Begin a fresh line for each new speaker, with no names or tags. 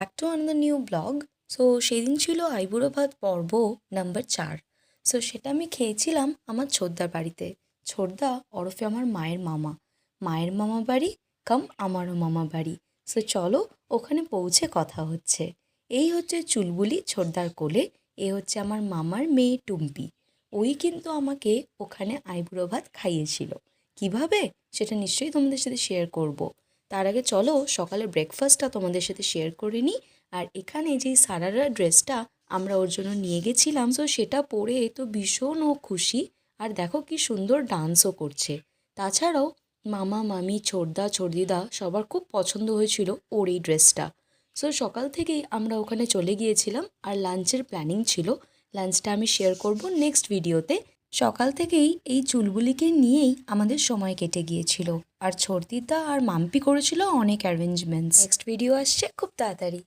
Back to another new blog. So সেদিন ছিল আইবুড়ো ভাত পর্ব নাম্বার 4। সো সেটা আমি খেয়েছিলাম আমার ছোড়দার বাড়িতে। ছোড়দা ওরফে আমার মায়ের মামা বাড়ি কাম আমারও মামা বাড়ি। সো চলো ওখানে পৌঁছে কথা হচ্ছে। এই হচ্ছে চুলবুলি ছোড়দার কোলে, এ হচ্ছে আমার মামার মেয়ে টুম্পি। ওই কিন্তু আমাকে ওখানে আইবুড়ো ভাত খাইয়েছিল। কিভাবে সেটা নিশ্চয়ই তোমাদের সাথে শেয়ার করব। তার আগে চলো সকালের ব্রেকফাস্টটা তোমাদের সাথে শেয়ার করে নিই। আর এখানে যে সারারা ড্রেসটা আমরা ওর জন্য নিয়ে গেছিলাম, সো সেটা পরে তো ভীষণ ও খুশি। আর দেখো কি সুন্দর ডান্সও করছে। তাছাড়াও মামা মামি ছোড়দা ছোড়দিদা সবার খুব পছন্দ হয়েছিল ওর এই ড্রেসটা। সো সকাল থেকেই আমরা ওখানে চলে গিয়েছিলাম আর লাঞ্চের প্ল্যানিং ছিল। লাঞ্চটা আমি শেয়ার করব নেক্সট ভিডিওতে। সকাল থেকেই এই চুলবুলিকে নিয়েই আমাদের সময় কেটে গিয়েছিল। আর ছোড়দিদা আর মাম্পি করেছিল অনেক অ্যারেঞ্জমেন্টস। নেক্সট ভিডিও আসছে খুব তাড়াতাড়ি।